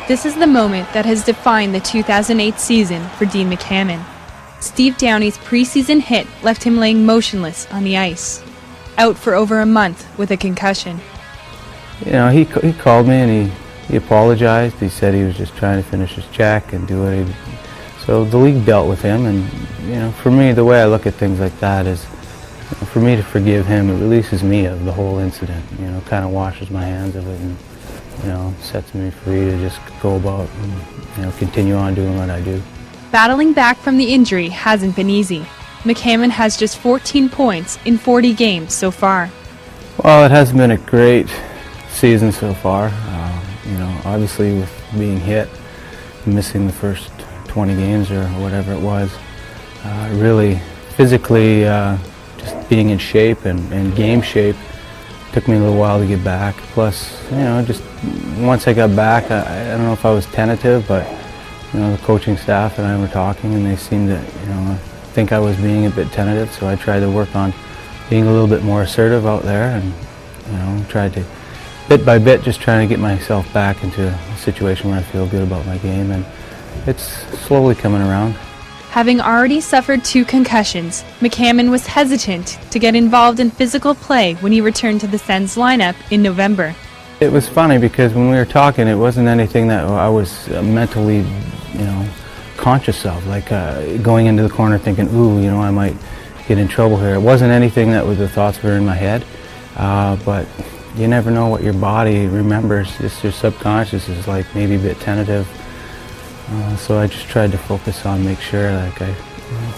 This is the moment that has defined the 2008 season for Dean McAmmond. Steve Downey's preseason hit left him laying motionless on the ice, out for over a month with a concussion. You know, he called me and he apologized. He said he was just trying to finish his check and do what he... So the league dealt with him, and you know, for me, the way I look at things like that is, you know, for me to forgive him, it releases me of the whole incident. You know, kind of washes my hands of it, and you know, sets me free to just go about and, you know, continue on doing what I do. Battling back from the injury hasn't been easy. McAmmond has just 14 points in 40 games so far. Well, it hasn't been a great season so far. You know, obviously with being hit, missing the first 20 games or whatever it was, really physically just being in shape and game shape took me a little while to get back. Plus, you know, just once I got back, I don't know if I was tentative, but you know, the coaching staff and I were talking, and they seemed to, you know, think I was being a bit tentative. So I tried to work on being a little bit more assertive out there, and you know, tried to bit by bit just trying to get myself back into a situation where I feel good about my game, and it's slowly coming around. Having already suffered 2 concussions, McAmmond was hesitant to get involved in physical play when he returned to the Sens lineup in November. It was funny because when we were talking, it wasn't anything that I was mentally, you know, conscious of, like going into the corner thinking, ooh, you know, I might get in trouble here. It wasn't anything that the thoughts were in my head, but you never know what your body remembers. Just your subconscious is like maybe a bit tentative. So I just tried to focus on make sure, like I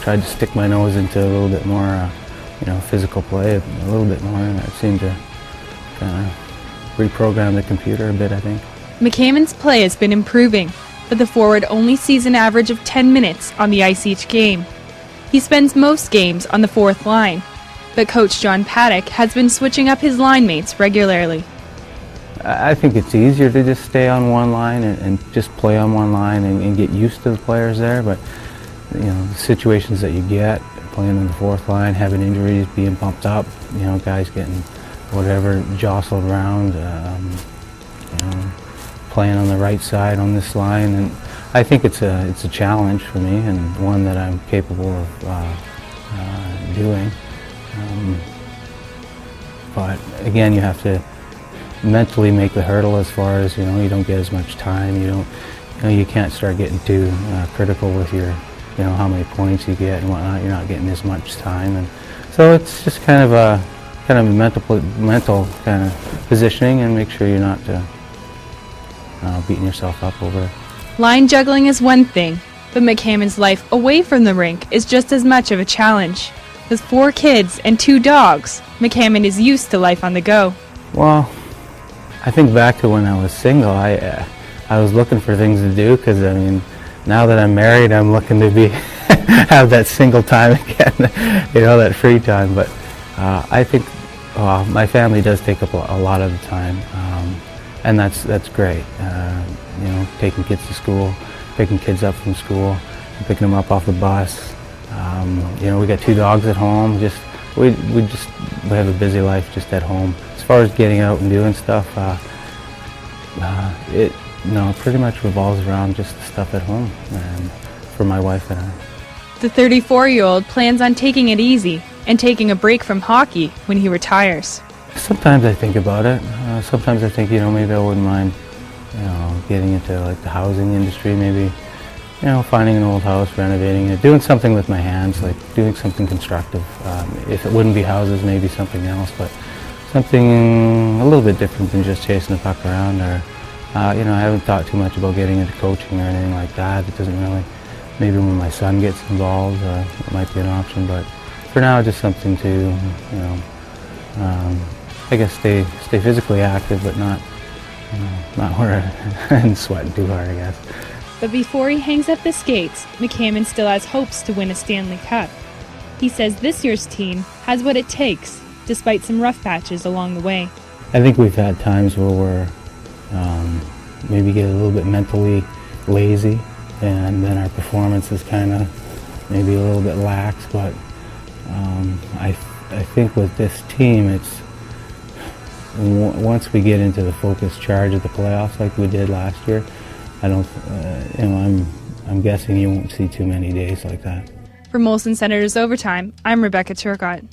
tried to stick my nose into a little bit more, you know, physical play, a little bit more, and that seemed to kind of reprogram the computer a bit, I think. McAmmond's play has been improving, but the forward only sees an average of 10 minutes on the ice each game. He spends most games on the 4th line, but coach John Paddock has been switching up his line mates regularly. I think it's easier to just stay on one line and just play on one line and get used to the players there, but you know, the situations that you get, playing on the 4th line, having injuries, being bumped up, you know, guys getting whatever, jostled around, you know, playing on the right side on this line, and I think it's a challenge for me, and one that I'm capable of doing. But again, you have to mentally make the hurdle as far as, you know, you don't get as much time. You know, you can't start getting too critical with your, you know, how many points you get and whatnot. You're not getting as much time, and so it's just kind of a mental kind of positioning, and make sure you're not beating yourself up over it. Line juggling is one thing, but McAmmond's life away from the rink is just as much of a challenge. With 4 kids and 2 dogs, McAmmond is used to life on the go. Well, I think back to when I was single, I was looking for things to do, because I mean, now that I'm married, I'm looking to be have that single time again, you know, that free time. But I think my family does take up a lot of the time, and that's great. You know, taking kids to school, picking kids up from school, picking them up off the bus. You know, we got 2 dogs at home. We have a busy life just at home. As far as getting out and doing stuff, it pretty much revolves around just the stuff at home, and for my wife and I. The 34-year-old plans on taking it easy and taking a break from hockey when he retires. Sometimes I think about it. Sometimes I think, you know, maybe I wouldn't mind, you know, getting into like the housing industry, maybe, you know, finding an old house, renovating it, doing something with my hands, like doing something constructive. If it wouldn't be houses, maybe something else, but something a little bit different than just chasing the puck around. Or, you know, I haven't thought too much about getting into coaching or anything like that. It doesn't really. Maybe when my son gets involved, it might be an option. But for now, just something to, you know, I guess stay physically active, but not, you know, not where and sweating too hard, I guess. But before he hangs up the skates, McAmmond still has hopes to win a Stanley Cup. He says this year's team has what it takes, despite some rough patches along the way. I think we've had times where we're maybe get a little bit mentally lazy, and then our performance is kind of maybe a little bit lax, but I think with this team, it's once we get into the focused charge of the playoffs like we did last year, I don't, I'm guessing you won't see too many days like that. For Molson Senators Overtime, I'm Rebecca Turcott.